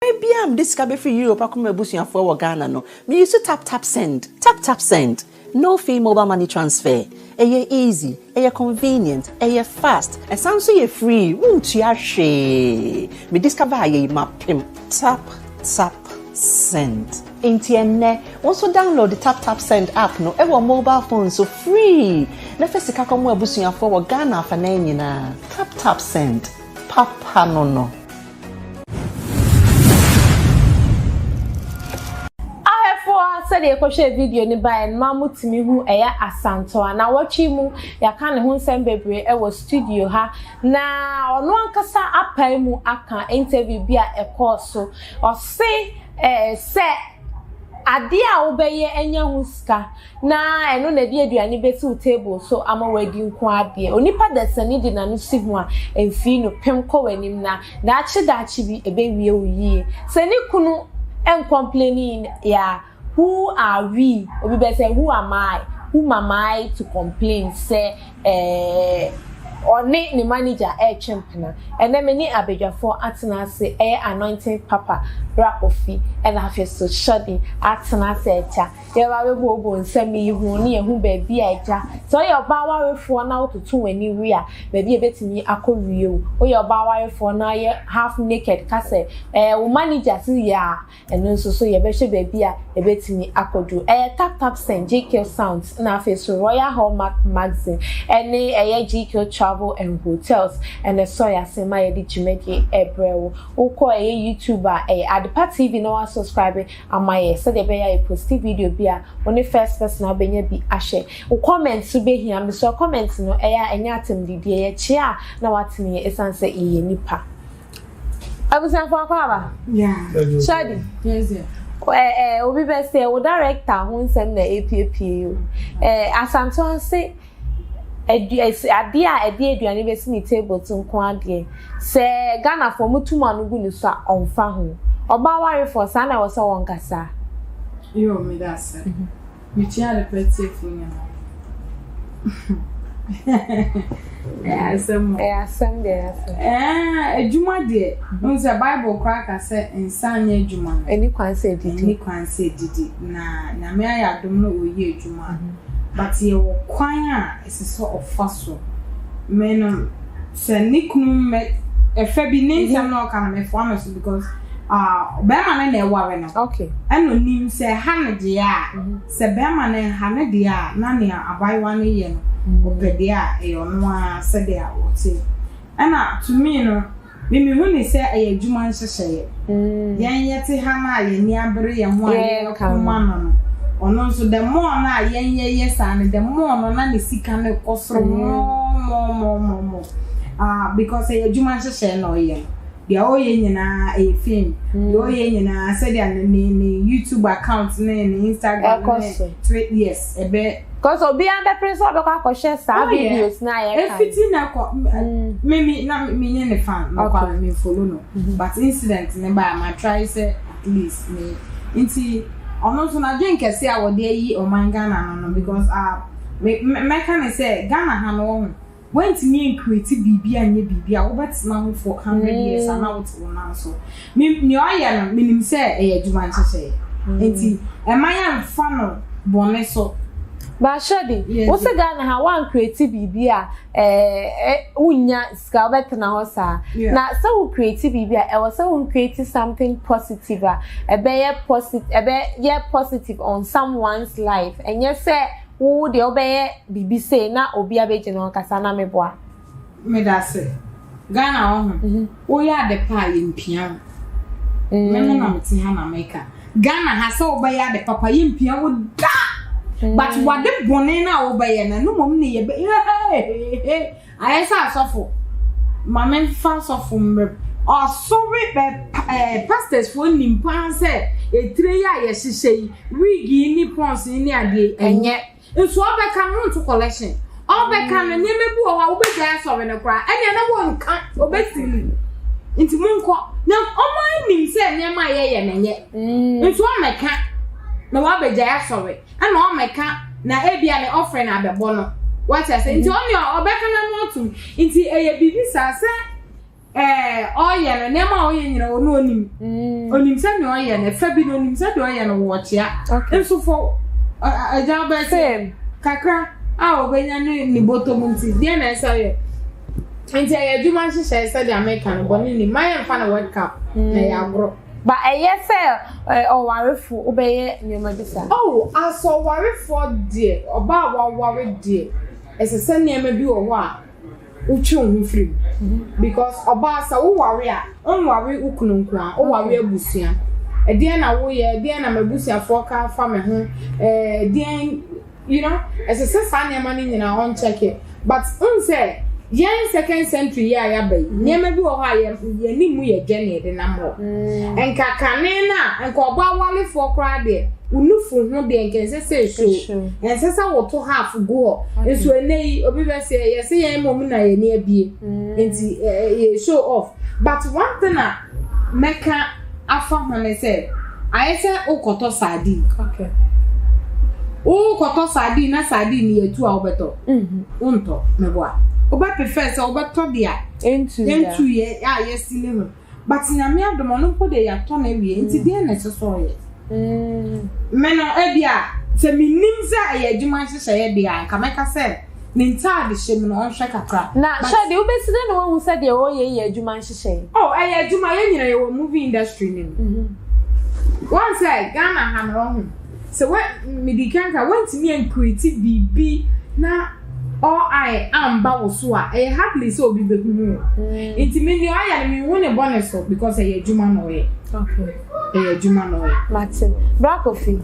Maybe I'm this guy for Europe. I come bushing for Ghana. No, me used to tap send. Tap send. No fee mobile money transfer. Eye easy. Eye convenient. Eye fast. And sounds so free. She. Me discover aye map him. Tap send. Intienne. Also download the tap send app. No, ever mobile phone so free. Na first ka come bushing for Ghana for na. Tap send. Papa no. Said you share video ni by and mamu timi hu eya asanto na watchi mu ya ka ne ho nsem bebre e wo studio ha na ono ankasa apai mu aka interview bia e course so o say se ade a wo beye enya hu ska na eno na die aduane besi table so ama wadi nko ade onipa dasani di na no sihu a emfi no pem ko wanim na dachi bi ebe wie oyi se ni kunu en complaining ya. Who are we? Or we say, who am I? Who am I to complain? Say, or the manager champion. And then many abeja for Atana say anointing papa rakofi and have so shoddy Atana say cha. You are bobo and send me you near who baby aja. So your bower for now to 2 when you wear maybe a bit me a real or your bower for now half naked cassette. Manager see ya and also so your best baby a bit me a do. Tap send JQ sounds na face Royal Hallmark magazine and a GQ travel and hotels and the soya sema yedi jumedi ebrewo uko YouTuber Adepa TV no subscribe amaye so de be ya post video bia only first person abenya bi ahye u comment so be hia me so comment no enya atem didi ye chia na watini esanse iye nipa abusan for akwa yeah shadi yes yeah obi be say o director ho nsem na APP asanto say ade aduane be si ni table to nko ade se Ghana for mutuma no gu ni so onfa ho oba ware for sana wo se won kasa yo me da se me tia le pete funya asem de adwuma de on se Bible crack say nsanye adwuma eni kwan se didi na me ayadom no oyi adwuma but ye wo kwan a esiso ofaso menum se nikunu me efa bi nim na ka na me fo ameso because be ma na ewa we no okay eno nim se hanede a se be ma na hanede a na ne abaiwa ne ye no obede a e ono a se de a wote ana to me no me hu ni se ayadwuma nhyehyeye yan yete ha na ye ni abere ye ho a ye kuma no ono so the more na yenye and the more no na ne sika ne kosoro mo because e adwuma nhyehyeye no ye dia oye nyina e film dia oye nyina said ni YouTube account ne Instagram ne yes ebe cause obi and the prince obi kwa share sa videos na ye kan efiti na ko me nye ne fan no kwa me follow no but incident ne ba ma try say at least me inti ono so na dwen kese a wo de yi o man Ghana no because me can say Ghana ha no went me create bibia anye bibia wo betina ho for 100 years and now to now so me ni oya no minim say e adwuma ncheche enti e man fa no bone so ba shadi wo se Ghana ha wan create bibia unya ska betina ho sa na so wo create bibia e wo so wo create something positive be positive on someone's life and you say wo de obeye bibi say na obi abeje no kasa na meboa me da say Ghana wo ya de pa ye mpia me na mti ha na America Ghana ha so obeye de papa ye mpia wo da but what the bone na obeye na no mom ne ye ayesa asofo mama fan sofo mbe sorry pastors for nimpan say etire ya ye hihye wig ni pons ni ade enye nso obeka no to collection obeka no nyemebu o wa obega asore ne kra enya na wo nka obetiri nti munko na oman nim say nyema ye nenye nso omeka na wa beja asore ana omeka na ebia ne offer na abebo no what I say nti only obeka na no to nti eye bibi sa oye no nema oye nyina wo no onim onim se ne oye ne fa bi no onim se de oye no wo chia enso fo aja ba se kakra obenya ni bottom nti de na esa ye nti ya djuma hyehyɛ se de American boni ni my fa na World Cup na ya agro ba se owarefo obeye nyema bisa aso warefo de oba waware de esese nyema bi wo ho a uchu hu free because oba sa wo ware a onware ukununku a wo ware abusua edien na wo ye edien na mabusua fo ka fa me ho edien you know esese sa nyema ni nyina on check it but say yen second century ya bai nyema bi wo ha ye ni mu ye gene de na mo enka kane na enka oba wale fo kra de unufu ho de enka sese so ensesa wo to half go enso enei obi be se ye se yen mo na ye ni abie enti ye show off but one thing na meka afa ho say I say ukoto sardine okay ukoto sardine na sardine ye tu a obeto unto meboa oba prefer say obeto dia into ye yes level but nyame adomo no po de ya to na wie enti de na se so ye meno ebia se minim za ye adwuma hyehyɛ ye bia ka meka se ne ntade hyem no on hwɛ kakra na hwɛ de obeside na wo se de wo ye adwuma hyehyɛ ye adwuma ye nyina ye wo movie industry ni once Ghana ha no ho so what medicanka want me and creative bibi na all I am ba wo so a hardly so obi be hu intimi ni aya me won e bonus because adwuma no ye okay adwuma no ye Martin Brakofi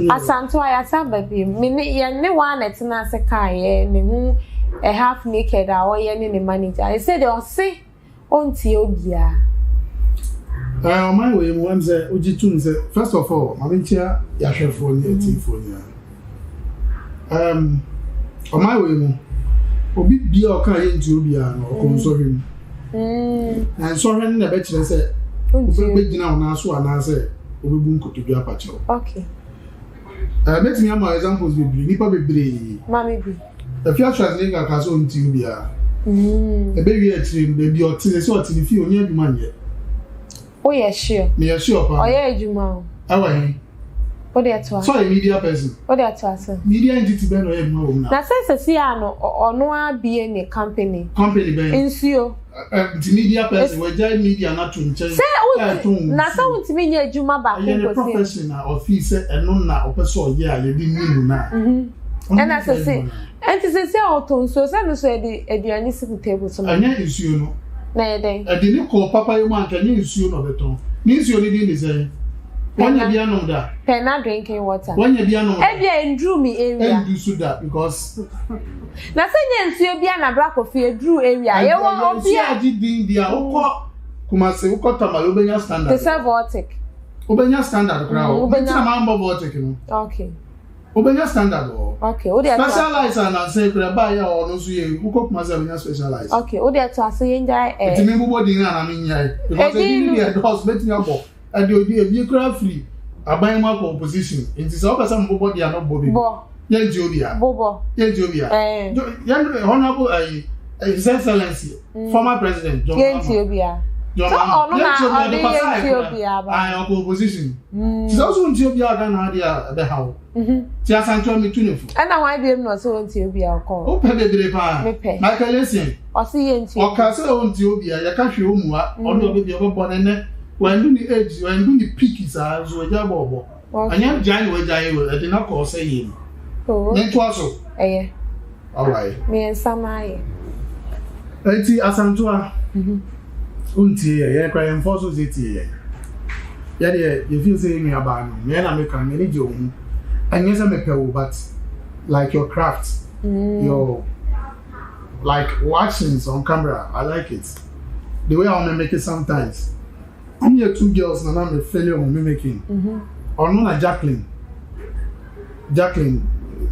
asanto ayasa baby me ne one net na se kai ne hu a half naked a oye ne manager I said o se onti obia my way one say ojitum say first of all mabentia ya hwefo ni etifo ni on my way mo obi bia o kan ye nti obia no o kon so hwem na so hwem na be kire say obi be gina ona so ana say obi bu nkotobi apache okay let me am examples be nipa bebre mama bi if you try to ka so nti obia e be wi atrim be bi o tine so o tine fi onya bi manye oh yeah sure me sure pa oh yeah ejuma awa hin o de to so a media person o de to asa media entity be no ejuma wo na se no ono abie ne company be insio media person we jai media na to nchen na sa wonti me nya ejuma ba ko ko professional office eno na opeso ye a ye di ninu na and se enti se auto so se no so e aduani si table so anya insio no na ye den e ni ko papa yo man kan insio no beton ni insio ni di say wanya bia no da pena drinking water wanya bia no e bia endru me area and do so that because na se nya insio bia na Brakofi edru area ye wo obia agi din dia ukọ kumase ukọ tamale obenya standard the Vortic obenya standard kra o obenya mambo Vortic no okay obenya standard o okay o dey specialize and say kra ba ya o no so ye ukọ kumase obenya specialize okay o dey to ase yen jai timi bubo din na me nyai because e ni dey house betting abo and the obi kra free aban ma ko opposition it is all person bubo dia no bobi ye jobia bobo ye jobia honorable His Excellency former president John Mahama so ono na Ethiopia ba I opposition it's also Ethiopia Ghana dia the how ti asancho mi tunefu ana why be no so Ethiopia ko o pe bebre pa Michael Essien o si ye Ethiopia o ka se Ethiopia ya ka hwe omua ono be bi obo ne when do the age when do the peak is as we ja bobo anya jan we ja we e dey na ko say yim ne to aso all right me nsamaye enti asancho a unti ye kwa enforce city ya de you feel say me aba no me na me kan me je ohun anya say me pewo but like your craft your like watchings on camera I like it the way I make it sometimes I'm here two girls na me failure on me making or no na Jacqueline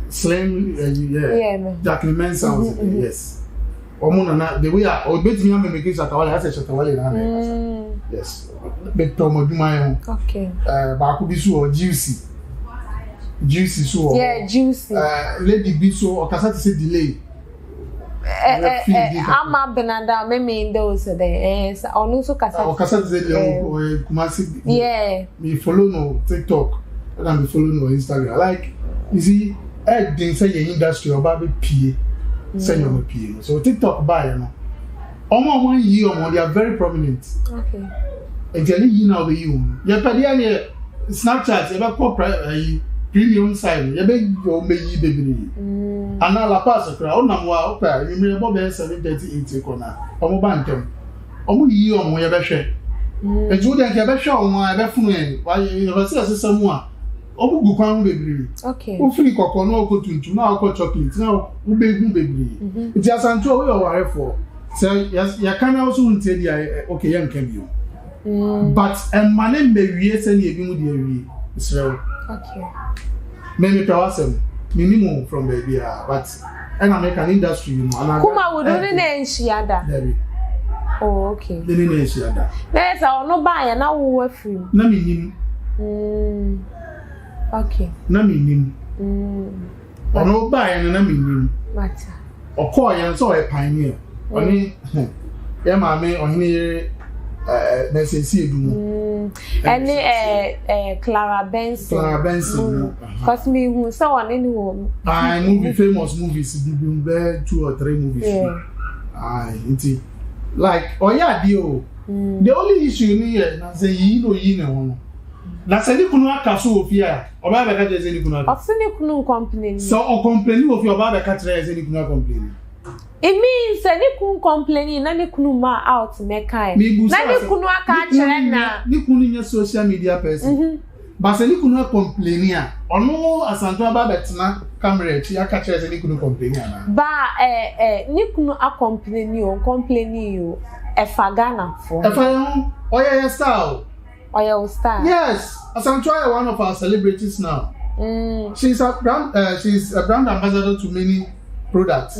Slim Jacqueline Mensah yes na the way I bet me am making Shatawale I say Shatawale na yes bet to mo duma yo okay ba ku bi so o juicy so juicy lady bi so o kasa ti say delay ama benada me mean those there onu so kasa o kasa ze o kumasi me follow no TikTok and me follow no Instagram like you see didn't say your industry about be pie say your pie so TikTok buy no omo 1 year they are very prominent okay and then you know you pay there Snapchat you be premium side you be go meyi bebre ana la pass kra ona mo a opa mi bo be 738 kona omo ba ntem omo yi omo ye be hwe eju de ke be hwe omo a be funu en wa university asesam a omo gu kwan bebre okay o firi kokko na okotuntu na okọ chocolate na u be gu bebre ti asanto we o ware for say ya kana also untie dia okay yan kan bi but mane mewie se ne ebi mu dia wie Israel okay me tawasem minimum from baby but an American industry kuma would na enhiada oh okay na enhiada na sa ono ba ya na wo afiri na minim okay na minim ono ba ya na minim mata okọ ya so e pioneer oni ya ma me oni na sensi edumu any Clara Benson cause me who so on any home movie famous movies be 2 or 3 movies inti like oya dio the only issue ni here na say yi na won na say ni kunu aka so ofia oba be ka je say ni kunu aka ofini kunu complain so o complain ofia oba be ka try say ni kunu complain it means any kun complaining na ni kunu ma out mekai na ni kunu aka chere na ni kunu nya social media person ba se ni kunu complaining a ono asanto aba betena camera chi aka chere se ni kunu complaining na ba ni kunu a complaining o e fagana for e fa oya style yes asanto is one of our celebrities now she's a brand ambassador to many products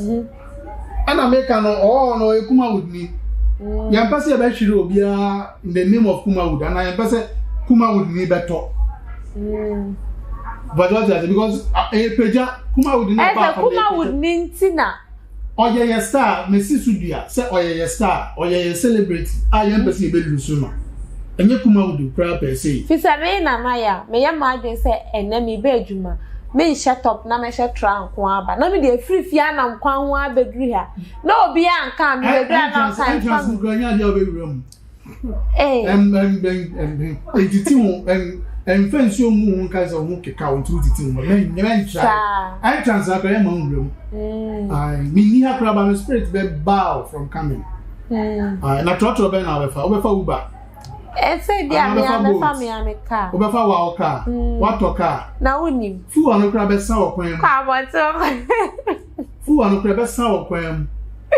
and American no Kuma would me. Yan pass ya be hwire obia in the name of Kuma wood and I pass Kuma would me better. But what is because peja Kuma would not back Kuma would nintina. Oya ye star me sisudia say oya ye star oya ye celebrity yan pass ye be lusuma. Enye Kuma would cry per se. Fi se me na maya me ya ma adwen say enemi be adwuma. Me shut up na me shut tran ko aba na me dey free fia na nkwan ho abedru ha na obi anka me bedru na kan fam granya dia obewuram editi ho fensi omu ho kan so ho keka on tu titi ho me try I transfer am nwuram me ni ha kra ba me spirit be bow from coming na trotro be na obefa uber say dia me am car obefa wa car what car na unim fu anu kra be san okwan ka boto fu anu kra be san okwan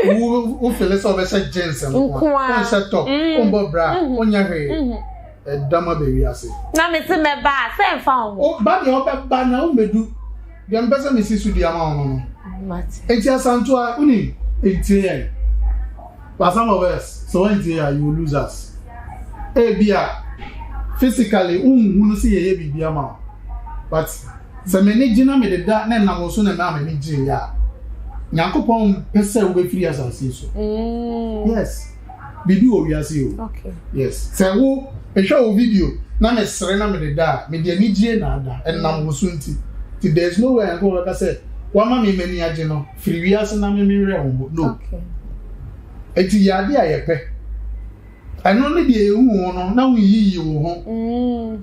wo fele so be se jensen ko se top ombo bra onya hwe dama be wi ase na me se me ba se fa o ba de o be ba na o medu dem be se me sisu dia ma ono no mate enti asanto a uni enti but some of us so when you lose us bia physically no see ye bibia ma but se me ni gina me de da na na wo so na ma me gin ya Nyankopon pese wo be free asase so yes bibi o wiase o okay yes se wo ehwa o video na me sere na me de da me de ni gie na da enam wo so nti there's no way I go like I said wa ma me mani age no free wiase na me re ho no okay eti ya de ayepe ano ne de ehu no na wo yiyi wo ho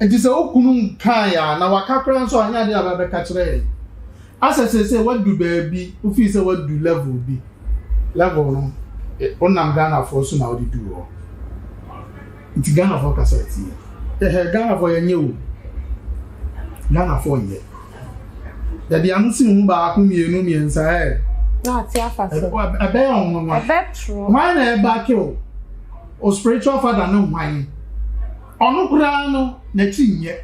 enti se okunu kan ya na wakakra nso anya de aba be ka kire asese what do baby o fi say what do level no onam Ghana for so na o di do o enti Ghana for cassette Ghana for yenye o Ghana for yenye da di amusi hu ba aku mienu miensa na ti afa so ebe on ebe true why na e back o spiritual father no why onu kura no na tinye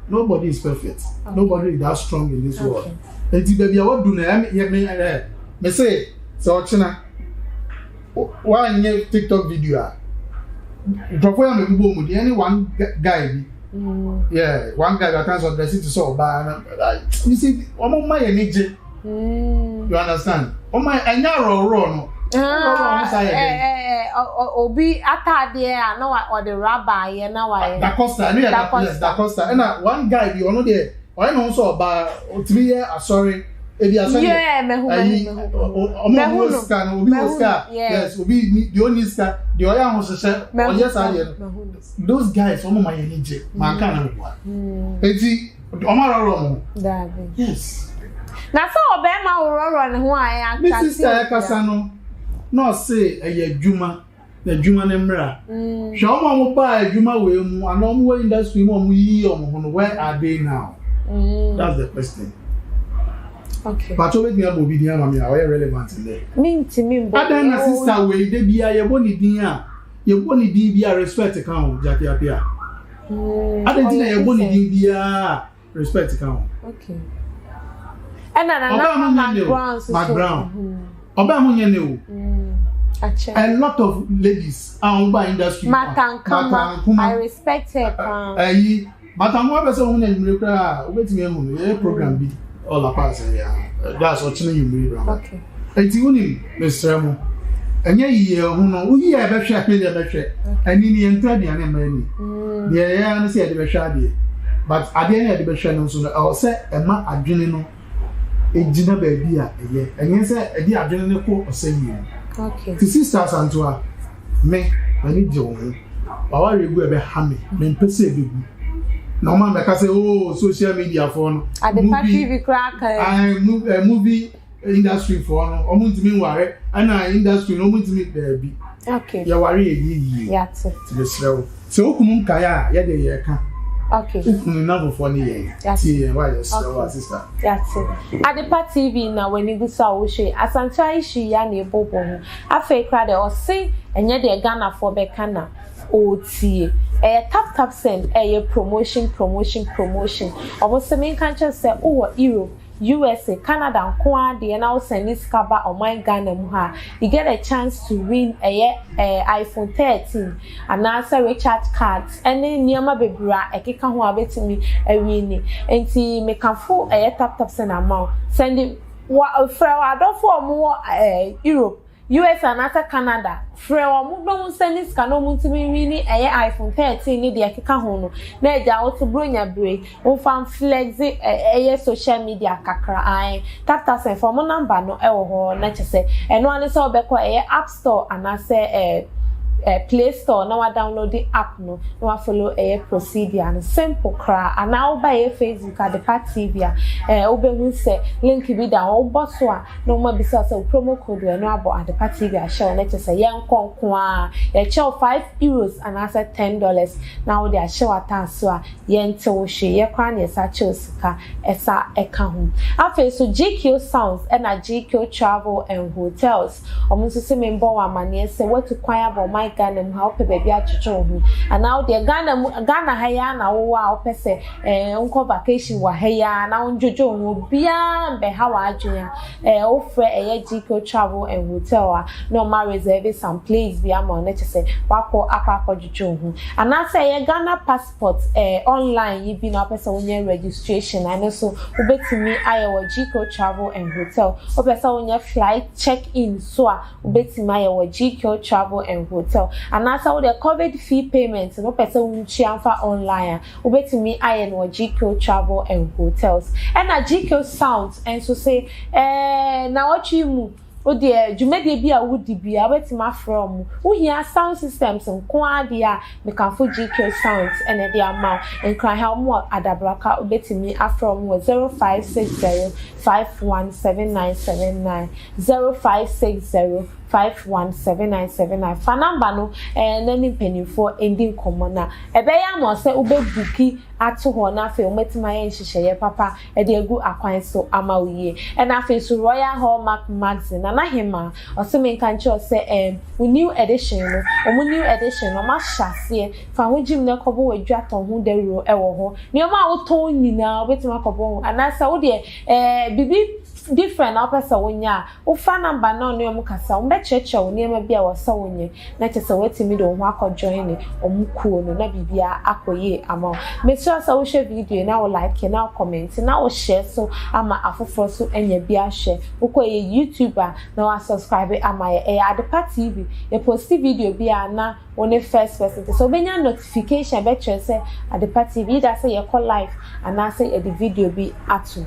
nobody is perfect okay. Nobody is that strong in this world enti baby what do na me say so china one TikTok video drop ya me gbo mu any one guy bi yeah one guy that turns up dressing to so ba you see omo ma ye nije You understand? Oh my, anya raw no. Obi atade a na wa the rubber ye na wa Da Costa, yes, Da Costa. And one guy be ono there. I know so ba 3 year sorry. Yeah, mehu Oscar. Yes, Obi the only star, the other house yes I those guys omo my energy. Man kan na no. Eti omara ro mo. Yes. Na so obema ro ne ho a ya sister kasa no. No say adwuma na adwuma ne mra hwe omo ba adwuma we mu ana omo industry mu omo yi omo ho no where are they now? That's the question. Okay, but always me abobi dia ma me are relevant in there me mbo ada na sister we dey bia ye boni din a ye boni din bia respect kan o jati apia ada din ye boni din bia respect kan o. Okay, and na background oba mo nye ne o. A lot of ladies are industry. Matankuma, I respect her. Matanwa person who na yimre kra obetimi ehunu ye program bi all apart that's what you mean. Okay. Enti woni mesremo. Anya yiye hu no wo yiye be hwe apele be hwe. Ani ni enta dia na mani. Dia ya na se de be hwe ade. But ade na de be hwe no so no se ema adwene no ejina ba bi a eye. Enye se edi adwene ne ko osayi. Okay. The sisters Antoa, me, I need your own. Our regu ebe hame, me pese ebe. No man make say oh social media for no. At the TV crack. I movie industry for no. Omuntimi ware, ana industry no omuntimi be. Okay. Ya ware yi. Yeah. To the slow. So okunum kaya ya de ye ka. Okay. Okunum na for ni ye. Ti why your sister. That's it. At the TV now when you go so she Asantwa ishi ya na ebobo ho. Afa kra de o se enye de Ghana for be kana otie. Tap send promotion. Almost the main country say oh Europe, USA, Canada, and now send this cover on my Ghana muha. You get a chance to win iPhone 13 and answer recharge cards. And then Niama Bebra, a kika who are betting me a winning. And see me can full tap send amount. Send it what for I don't for more Europe. US and after Canada, Frewa Mudon sending scan no multi iPhone 13 ni de akeka ho no. Na eja wo to bronya break, wo fan flex social media kakra ai. Tap send for mo number no e wo ho na chese. Eno ane se obekọ App Store and ase Play Store na wa download the app no na wa follow procedure and simple cra and now buy Facebook at the TV obehu say link bi da wo boso a no ma bisa say promo code we no abo at the TV share na say yen konko a ye chew €5 and asa $10 now they share atan so a yen te wo hwe ye kra na esa chew sika esa eka ho afa so GQ Sounds and GQ Travel and Hotels omo so se member wa mane say what to kwaya about my Ghana mu help baby achuchu hu and now the Ghana haya na wo a opese unko vacation wa haya na unjojo hu bia be ha wa adwea ofre GQ Travel and Hotel a no ma reserve some place bia ma na chese wako akwa jojo hu and na say Ghana passport online yi bi na opese onye registration and so ubetimi ayewo GQ Travel and Hotel opese onye flight check in so a ubetimi ayewo GQ Travel and Hotel and also the COVID fee payments no person will chiamfa online ubetimi aye no GQ Travel and Hotels and a GQ Sounds and so say na ochi mu o de dwumade bia wudi bia wetima from wo hia sound systems nko ade a me kan fo GQ Sounds and the amount and cry how more adabraka ubetimi afrom 0560 517979 0560 517979 fa number no nani penifo ending common ebeya no se ubebuki ato ho na fe umetima ye nhihye papa e de egu akwan so amawiye na fe so Royal Hallmark magazine na hema oseme nkanche se new edition no new edition no ma hyase fa ho jim na kobo wadwa ton ho dawuro e wo ho ne ma wo ton nyina ubetima kobo anasa wo de bibi different na opesa wonya wo fa number na ono mu kasa wo be cheche wo niam bia wo sa wonye na chese wetimi do ho akọjoin ni omukuo no na bibia akoye ama me sure sa wo share video na wo like na wo comment na wo share so ama afoforo so enya bia share wo ko ye YouTuber na wo subscribe ama ye Adepa TV ye post video bia na one first person so benya notification be chere say Adepa TV that say ye call live and na say the video be atu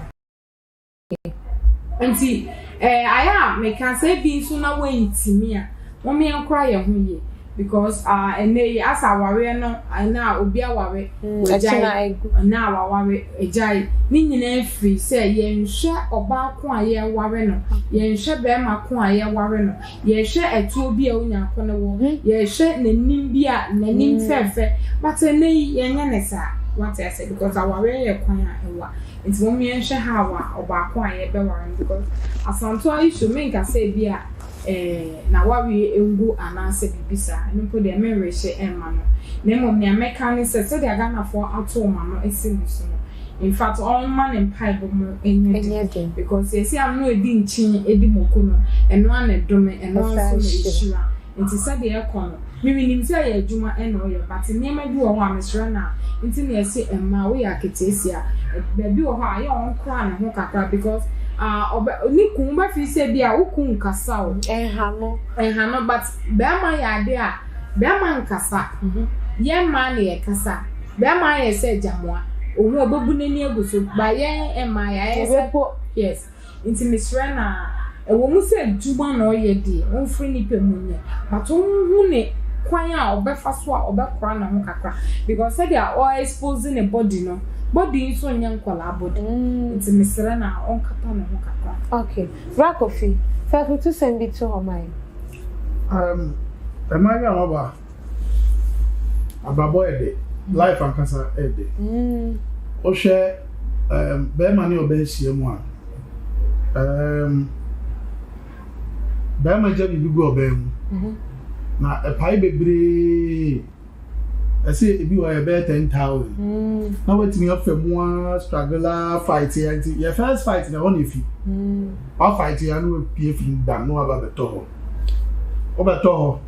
Nti aya me can say bi so na wen timi a wo me enkra ye ho ye because ene as aware no na obi aware ejai na aware ejai ni nyina free say ye nhwe oba ko a ye ware no ye nhwe be ma ko a ye ware no ye hwe etu obi a onya ko ne wo ye hwe nanim bi a nanim fefe but ene ye nya ne sa what I say because aware ye kwan a ewa it's when me nhwe ha wa oba ko a ye be ware because asanto a issue me nka say bi a na wawe engu anase bibisa nimpo de menrehye emma no na mo me ameka ne se de aga na fo ato ma no esimuso no in fact all man in pipe mo enye because yes am no edi nchin edi moko no eno ane dome eno so no ishira nti se de ekọ no mi nim se ya adwuma eno yo but niam bi wo ho amesra na nti na ese emma wo ya ketesia ba bi wo ho aye on kra na ho kakra because ni kun ba fi se bia ukun kasa o ehano but be ma ya de a be ma nkasa ye ma na ye kasa be ma ye se jamoa ohun obobu nani aguso ba ye ma ya ye se yes inti misra na ewo mu se djuma na oye de on free ni pe munye but hu ne kwan a obefa so a obekora na ho kakra because say they are all exposing the body no body so nya nkola body nti misra na on kapa na ho kakra okay Rakofi fa to send it to Omai Emmanuel Oba ababo ede life and cancer ede o share be mani obehie mu a be ma je bi go obem na epai bebre ese ebi wa be 10,000 na wetimi afemu struggle fight yanti your first fight na one efi our fight ya no pie fi dan no aba beto ho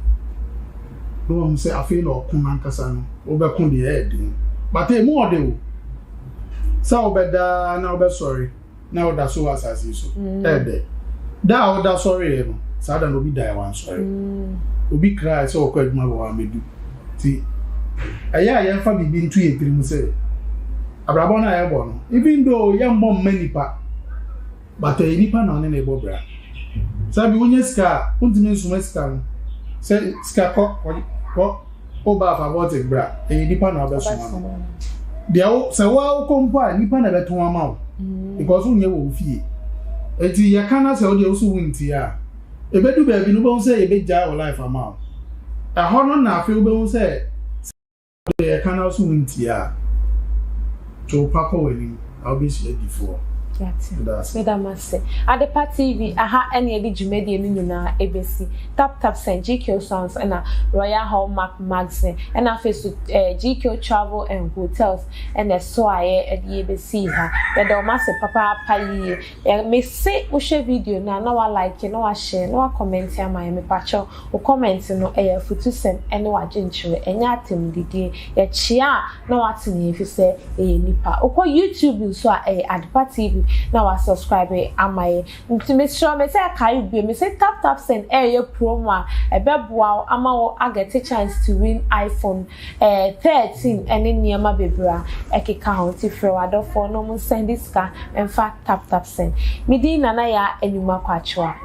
no am say afi na okun ankasa no obekun de head but e mo ode o sa obeda na obe sorry na oda so asasi so ede da oda sorry no sa da no bi die one sorry obi cry so okwa aduma wa medu ti aya ya fa bibi ntu ye tiri mu se abrabo na ya bo no even though ya mbom manipa but nipa na ne bo bra sabi wonye ska untime nsuma ska no se ska ko oba fa bote bra nipa na obesuma no dia o se wa o kompa nipa na beto ama o because unye wo fie eti ya kana se o dia osu wunti a ebedu ba bi no bo se ebeja o life ama o ahono na afi obe se ya kana osu wunti a to pako wani I'll be sure before. That's it. Adepa TV, aha, any edit jumedi na ABC. Tap send GQ Songs and a Royal Hallmark magazine and a face with GQ Travel and Hotels and a so I at the ABC. The Domase Papa Paye. Me say we share video na no I like you, no I share, no I comment here my me pacho or comment no air for to send any wajinchwe and yatim didi ya chia no what if you say nipa. Oko YouTube so Adepa TV. Now I subscribe am I to make sure me say I be me say tap send your promo a beboa ama I get a chance to win iPhone 13 and in Niama Bebra Eke County for no send this car and fat tap send. Midi nana ya enuma kwachwa.